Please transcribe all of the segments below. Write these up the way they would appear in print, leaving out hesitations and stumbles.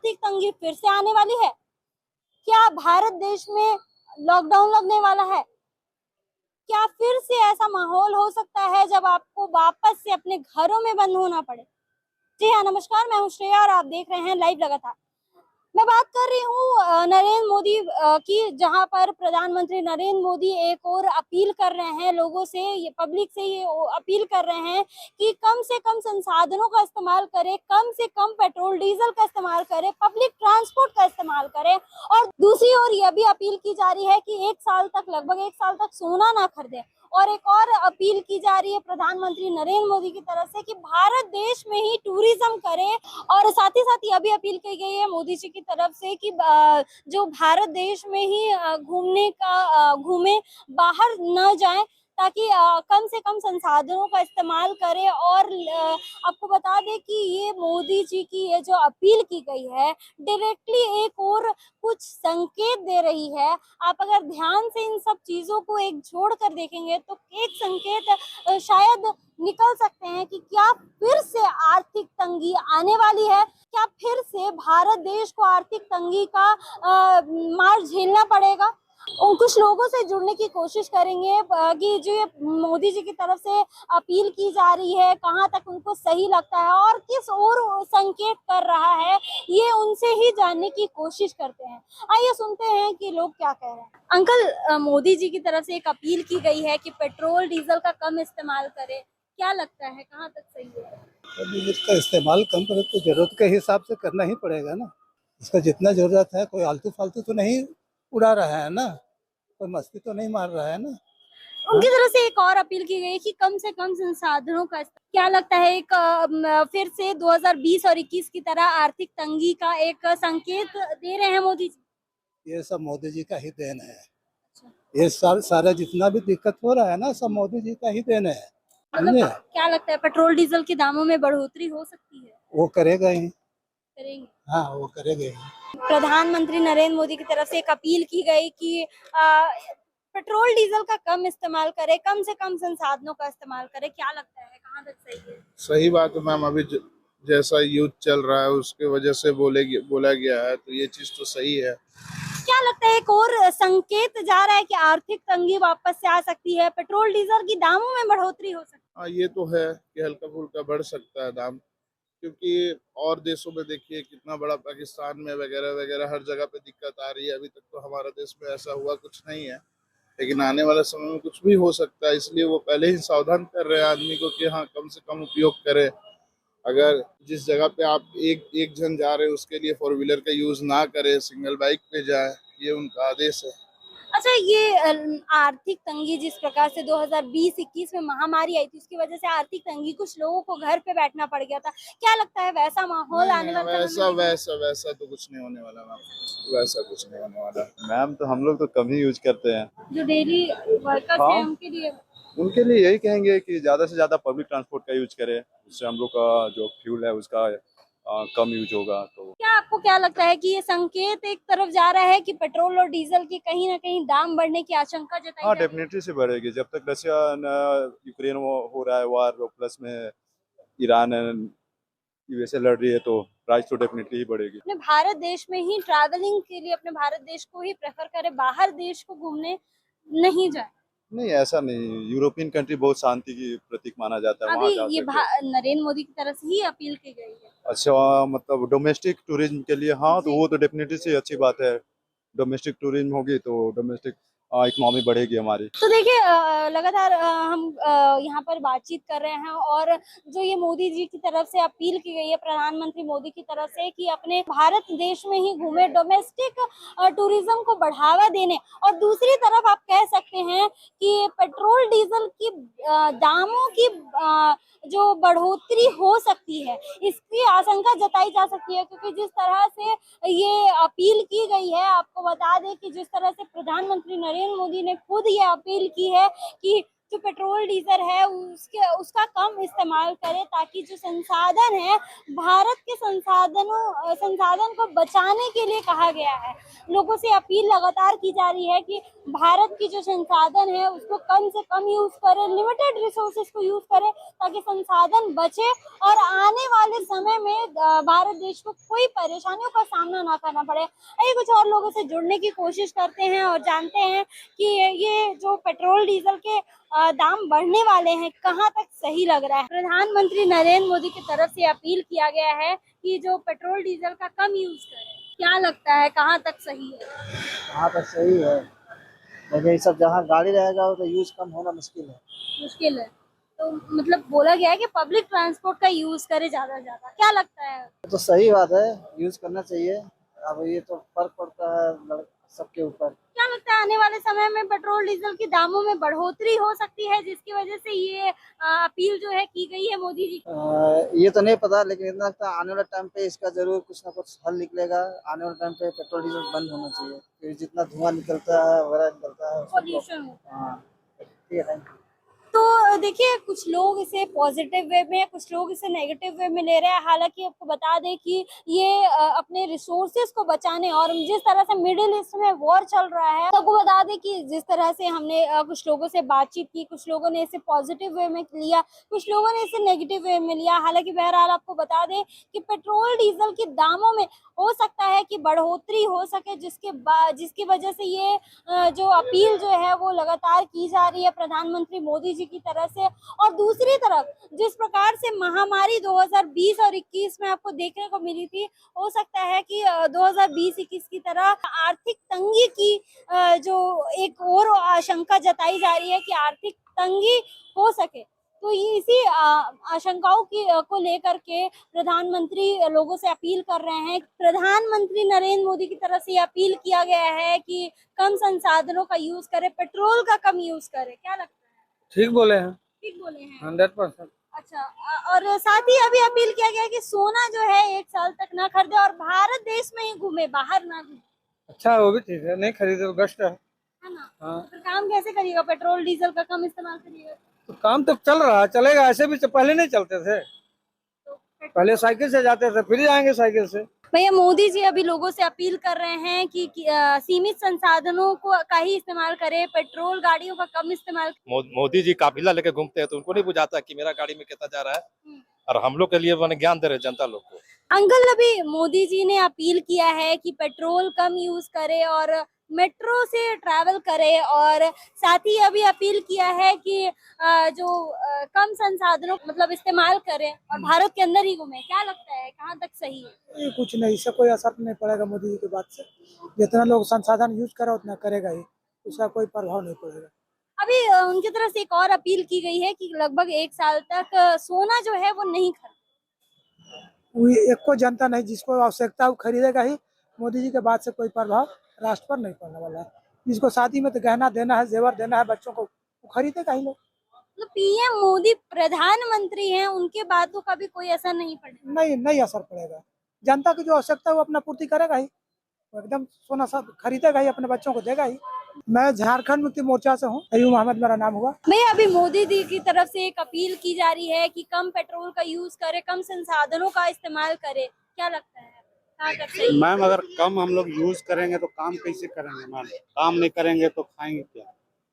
आर्थिक तंगी फिर से आने वाली है? क्या भारत देश में लॉकडाउन लगने वाला है? क्या फिर से ऐसा माहौल हो सकता है जब आपको वापस से अपने घरों में बंद होना पड़े? जी हाँ, नमस्कार, मैं हूँ श्रेया और आप देख रहे हैं लाइव लगातार। मैं बात कर रही हूँ नरेंद्र मोदी की, जहां पर प्रधानमंत्री नरेंद्र मोदी एक और अपील कर रहे हैं लोगों से, ये पब्लिक से ये अपील कर रहे हैं कि कम से कम संसाधनों का इस्तेमाल करें, कम से कम पेट्रोल डीजल का इस्तेमाल करें, पब्लिक ट्रांसपोर्ट का इस्तेमाल करें। और दूसरी ओर यह भी अपील की जा रही है कि लगभग एक साल तक सोना ना खरीदें। और एक और अपील की जा रही है प्रधानमंत्री नरेंद्र मोदी की तरफ से कि भारत देश में ही टूरिज्म करें। और साथ ही साथ यह भी अपील की गई है मोदी जी की तरफ से कि जो भारत देश में ही घूमे, बाहर न जाएं, ताकि कम से कम संसाधनों का इस्तेमाल करें। और आपको बता दें कि ये मोदी जी की ये जो अपील की गई है, डायरेक्टली एक और कुछ संकेत दे रही है। आप अगर ध्यान से इन सब चीजों को एक जोड़ कर देखेंगे तो एक संकेत शायद निकल सकते हैं कि क्या फिर से आर्थिक तंगी आने वाली है? क्या फिर से भारत देश को आर्थिक तंगी का मार झेलना पड़ेगा? और कुछ लोगों से जुड़ने की कोशिश करेंगे कि जो ये मोदी जी की तरफ से अपील की जा रही है, कहाँ तक उनको सही लगता है और किस ओर संकेत कर रहा है, ये उनसे ही जानने की कोशिश करते हैं। आइए सुनते हैं कि लोग क्या कह रहे हैं। अंकल, मोदी जी की तरफ से एक अपील की गई है कि पेट्रोल डीजल का कम इस्तेमाल करें, क्या लगता है कहाँ तक सही है? अभी इसका इस्तेमाल कम करे तो जरूरत के हिसाब से करना ही पड़ेगा ना। इसका जितना जरूरत है, कोई आलतू फालतू तो नहीं उड़ा रहा है ना, कोई मस्ती तो नहीं मार रहा है ना। उनकी तरफ से एक और अपील की गई कि कम से कम संसाधनों का क्या लगता है एक फिर से 2020 और 21 की तरह आर्थिक तंगी का एक संकेत दे रहे हैं मोदी जी? ये सब मोदी जी का ही देन है। ये सारा जितना भी दिक्कत हो रहा है ना, सब मोदी जी का ही देन है। मतलब समझे? क्या लगता है पेट्रोल डीजल के दामों में बढ़ोतरी हो सकती है? वो करेगा ही। करेंगे। हाँ, वो करेगा ही। प्रधानमंत्री नरेंद्र मोदी की तरफ से एक अपील की गई कि पेट्रोल डीजल का कम इस्तेमाल करें, कम से कम संसाधनों का इस्तेमाल करें, क्या लगता है कहाँ तक सही है? सही बात है मैम। अभी जैसा युद्ध चल रहा है उसके वजह से बोला गया है, तो ये चीज तो सही है। क्या लगता है एक और संकेत जा रहा है कि आर्थिक तंगी वापस से आ सकती है, पेट्रोल डीजल की दामों में बढ़ोतरी हो सकती हाँ, ये तो है कि हल्का फुल्का बढ़ सकता है दाम, क्योंकि और देशों में देखिए कितना बड़ा, पाकिस्तान में वगैरह वगैरह हर जगह पे दिक्कत आ रही है। अभी तक तो हमारा देश में ऐसा हुआ कुछ नहीं है, लेकिन आने वाले समय में कुछ भी हो सकता है। इसलिए वो पहले ही सावधान कर रहे हैं आदमी को कि हाँ, कम से कम उपयोग करें। अगर जिस जगह पे आप एक एक जन जा रहे हैं उसके लिए फोर व्हीलर का यूज ना करें, सिंगल बाइक पे जाए, ये उनका आदेश है। है। अच्छा, ये आर्थिक तंगी जिस प्रकार से 2020-21 में महामारी आई थी, उसकी वजह से आर्थिक तंगी, कुछ लोगों को घर पे बैठना पड़ गया था, क्या लगता है वैसा माहौल नहीं आने नहीं, वाले समय वैसा में? वैसा वैसा तो कुछ नहीं होने वाला मैम। वैसा कुछ नहीं होने वाला। मैम तो हम लोग तो कम ही यूज करते हैं। जो डेली वर्कर्स हाँ, हैं उनके लिए उनके लिए यही कहेंगे कि ज़्यादा से ज़्यादा पब्लिक ट्रांसपोर्ट का यूज करें, उससे हम लोग का जो फ्यूल है उसका कम यूज होगा। तो क्या आपको क्या लगता है कि ये संकेत एक तरफ जा रहा है कि पेट्रोल और डीजल की कहीं ना कहीं दाम बढ़ने की आशंका जताई हाँ, जा रही है? डेफिनेटली से बढ़ेगी। जब तक रशिया यूक्रेन हो रहा है वार, प्लस में ईरान यूएसए लड़ रही है, तो प्राइस तो डेफिनेटली ही बढ़ेगी। अपने भारत देश में ही ट्रैवलिंग के लिए अपने भारत देश को ही प्रेफर करें, बाहर देश को घूमने नहीं जाए? नहीं, ऐसा नहीं। यूरोपियन कंट्री बहुत शांति की प्रतीक माना जाता है, अभी वहाँ जा ये सकते हैं। नरेंद्र मोदी की तरफ से ही अपील की गई है। अच्छा, मतलब डोमेस्टिक टूरिज्म के लिए, हाँ, तो जी। वो तो डेफिनेटली से अच्छी बात है। डोमेस्टिक टूरिज्म होगी तो डोमेस्टिक इकोनॉमी बढ़ेगी हमारी। तो देखिए, लगातार हम यहाँ पर बातचीत कर रहे हैं और जो ये मोदी जी की तरफ से अपील की गई है, प्रधानमंत्री मोदी की तरफ से, कि अपने भारत देश में ही घूमे, डोमेस्टिक टूरिज्म को बढ़ावा देने। और दूसरी तरफ आप कह सकते हैं कि पेट्रोल डीजल की दामों की जो बढ़ोतरी हो सकती है, इसकी आशंका जताई जा सकती है, क्योंकि जिस तरह से ये अपील की गई है, आपको बता दें कि जिस तरह से प्रधानमंत्री नरेंद्र मोदी ने खुद ये अपील की है कि जो पेट्रोल डीजल है उसका कम इस्तेमाल करे, ताकि जो संसाधन है, भारत के संसाधन को बचाने के लिए कहा गया है। लोगों से अपील लगातार की जा रही है कि भारत की जो संसाधन है उसको कम से कम यूज करे, लिमिटेड रिसोर्सेज को यूज करे, ताकि संसाधन बचे और आने वाले समय में भारत देश को कोई परेशानियों का सामना ना करना पड़े। आइए कुछ और लोगों से जुड़ने की कोशिश करते हैं और जानते हैं कि ये जो पेट्रोल डीजल के दाम बढ़ने वाले हैं कहाँ तक सही लग रहा है। प्रधानमंत्री नरेंद्र मोदी की तरफ से अपील किया गया है कि जो पेट्रोल डीजल का कम यूज करें, क्या लगता है कहाँ तक सही है? हाँ तो सही है, लेकिन ये सब जहाँ गाड़ी रहेगा वो तो यूज कम होना मुश्किल है। मुश्किल है तो मतलब बोला गया है कि पब्लिक ट्रांसपोर्ट का यूज करे ज्यादा से ज्यादा, क्या लगता है? तो सही बात है, यूज करना चाहिए। अब ये तो फर्क पड़ता है सबके ऊपर। क्या लगता है आने वाले समय में पेट्रोल डीजल के दामों में बढ़ोतरी हो सकती है, जिसकी वजह से ये अपील जो है की गई है मोदी जी की? ये तो नहीं पता, लेकिन इतना लगता है आने वाले टाइम पे इसका जरूर कुछ ना कुछ हल निकलेगा। आने वाले टाइम पे पेट्रोल डीजल बंद होना चाहिए, क्योंकि जितना धुआं निकलता है वगैरह निकलता है पॉल्यूशन। हाँ ठीक है। तो देखिए, कुछ लोग इसे पॉजिटिव वे में, कुछ लोग इसे नेगेटिव वे में ले रहे हैं। हालांकि आपको बता दें कि ये अपने रिसोर्सेज को बचाने, और जिस तरह से मिडिल ईस्ट में वॉर चल रहा है, तो आपको बता दें कि जिस तरह से हमने कुछ लोगों से बातचीत की, कुछ लोगों ने इसे पॉजिटिव वे में लिया, कुछ लोगों ने इसे नेगेटिव वे में लिया। हालांकि बहरहाल आपको बता दें कि पेट्रोल डीजल के दामों में हो सकता है कि बढ़ोतरी हो सके, जिसकी वजह से ये जो अपील जो है वो लगातार की जा रही है प्रधानमंत्री मोदी जी की तरफ से। और दूसरी तरफ जिस प्रकार से महामारी 2020 और 21 में आपको देखने को मिली थी, हो सकता है कि 2020-21 की तरह आर्थिक तंगी की जो एक और आशंका जताई जा रही है कि आर्थिक तंगी हो सके। तो ये इसी आशंकाओं को लेकर के प्रधानमंत्री लोगों से अपील कर रहे हैं। प्रधानमंत्री नरेंद्र मोदी की तरफ से अपील किया गया है कि कम संसाधनों का यूज करे, पेट्रोल का कम यूज करे। क्या लगता है? ठीक बोले हैं, ठीक बोले हैं। 100%। अच्छा, और साथ ही अभी अपील किया गया है कि सोना जो है 1 साल तक ना खरीदे और भारत देश में ही घूमे, बाहर ना घूमे। अच्छा, वो भी ठीक है, नहीं खरीदे तो बेस्ट है। है ना? हाँ। तो फिर काम कैसे करिएगा? पेट्रोल डीजल का कम इस्तेमाल करिएगा तो काम तो चल रहा है, चलेगा। ऐसे भी पहले नहीं चलते थे, तो पहले साइकिल से जाते थे, फिर जाएंगे साइकिल से। भैया, मोदी जी अभी लोगों से अपील कर रहे हैं कि सीमित संसाधनों को का ही इस्तेमाल करें, पेट्रोल गाड़ियों का कम इस्तेमाल। मोदी जी काफिला लेके घूमते हैं तो उनको नहीं बुझाता कि मेरा गाड़ी में कितना जा रहा है, और हम लोग के लिए मैंने ज्ञान दे रहे जनता लोग को। अंकल, अभी मोदी जी ने अपील किया है कि पेट्रोल कम यूज करे और मेट्रो से ट्रैवल करे, और साथ ही अभी अपील किया है कि कम संसाधनों मतलब इस्तेमाल करें और भारत के अंदर ही घूमे। क्या लगता है कहाँ तक सही है? ये कुछ नहीं, इससे कोई असर नहीं पड़ेगा मोदी जी की बात से। जितना लोग संसाधन यूज करा उतना करेगा ही, उसका कोई प्रभाव नहीं पड़ेगा। अभी उनकी तरफ से एक और अपील की गई है कि लगभग 1 साल तक सोना जो है वो नहीं खरीदे। एक को जनता नहीं, जिसको आवश्यकता वो खरीदेगा ही। मोदी जी के बाद से कोई प्रभाव राष्ट्र पर नहीं पड़ने वाला है। जिसको शादी में तो गहना देना है, जेवर देना है बच्चों को, वो खरीदेगा ही लोग। तो पीएम मोदी प्रधानमंत्री हैं, उनके बातों का भी कोई असर नहीं पड़ेगा? नहीं असर पड़ेगा। जनता की जो आवश्यकता है वो अपना पूर्ति करेगा ही, वो एकदम सोना सब खरीदेगा ही, अपने बच्चों को देगा ही। मैं झारखंड मुक्ति मोर्चा से हूँ, अयूब अहमद मेरा नाम हुआ। भैया, अभी मोदी जी की तरफ से एक अपील की जा रही है कि कम पेट्रोल का यूज करे, कम संसाधनों का इस्तेमाल करे। क्या लगता है कहाँ तक सही है? मैम, अगर कम हम लोग यूज करेंगे तो काम कैसे करेंगे मैम? काम नहीं करेंगे तो खाएंगे क्या?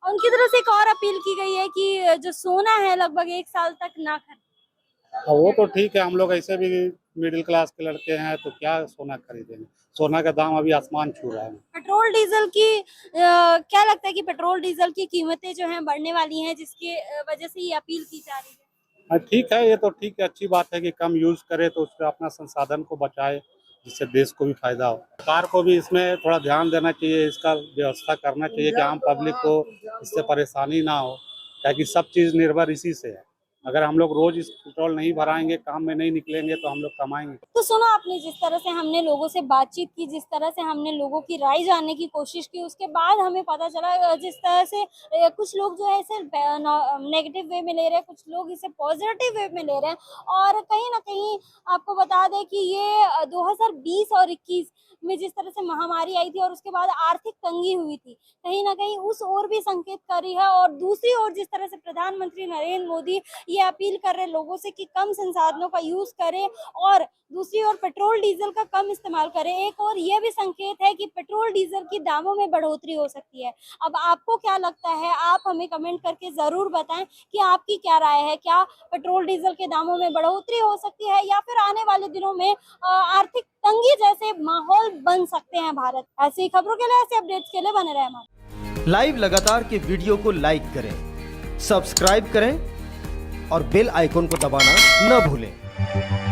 उनकी तरफ से एक और अपील की गई है कि जो सोना है लगभग 1 साल तक ना खरीदे। वो तो ठीक है, हम लोग ऐसे भी मिडिल क्लास के लड़के हैं तो क्या सोना खरीदेंगे? सोना का दाम अभी आसमान छू रहा है। पेट्रोल डीजल की क्या लगता है कि पेट्रोल डीजल की कीमतें जो हैं बढ़ने वाली हैं, जिसके वजह से ये अपील की जा रही है? ठीक है, ये तो ठीक है, अच्छी बात है कि कम यूज करे तो उससे अपना संसाधन को बचाए, जिससे देश को भी फायदा हो। सरकार को भी इसमें थोड़ा ध्यान देना चाहिए, इसका व्यवस्था करना चाहिए कि आम पब्लिक को इससे परेशानी ना हो, ताकि सब चीज़ निर्भर इसी से है। अगर हम लोग रोज इस पेट्रोल नहीं भराएंगे, काम में नहीं निकलेंगे तो हम लोग कमाएंगे। तो सुना आपने, जिस तरह से हमने लोगों से बातचीत की, जिस तरह से हमने लोगों की राय जानने की कोशिश की, उसके बाद हमें पता चला जिस तरह से कुछ लोग जो है इसे नेगेटिव वे में ले रहे हैं, कुछ लोग इसे पॉजिटिव वे में ले रहे हैं। और कहीं ना कहीं आपको बता दें कि ये 2020 और 21 में जिस तरह से महामारी आई थी और उसके बाद आर्थिक तंगी हुई थी, कहीं ना कहीं उस ओर भी संकेत कर रही है। और दूसरी ओर जिस तरह से प्रधानमंत्री नरेंद्र मोदी ये अपील कर रहे हैं लोगों से कि कम संसाधनों का यूज करें और दूसरी ओर पेट्रोल डीजल का कम इस्तेमाल करें, एक और ये भी संकेत है कि पेट्रोल डीजल की दामों में बढ़ोतरी हो सकती है। अब आपको क्या लगता है, आप हमें कमेंट करके जरूर बताएं कि आपकी क्या राय है। क्या पेट्रोल डीजल के दामों में बढ़ोतरी हो सकती है या फिर आने वाले दिनों में आर्थिक तंगी जैसे माहौल बन सकते हैं भारत। ऐसी खबरों के लिए, ऐसे अपडेट्स के लिए बने रहे हमारे लाइव लगातार के वीडियो को लाइक करें, सब्सक्राइब करें और बेल आइकन को दबाना न भूलें।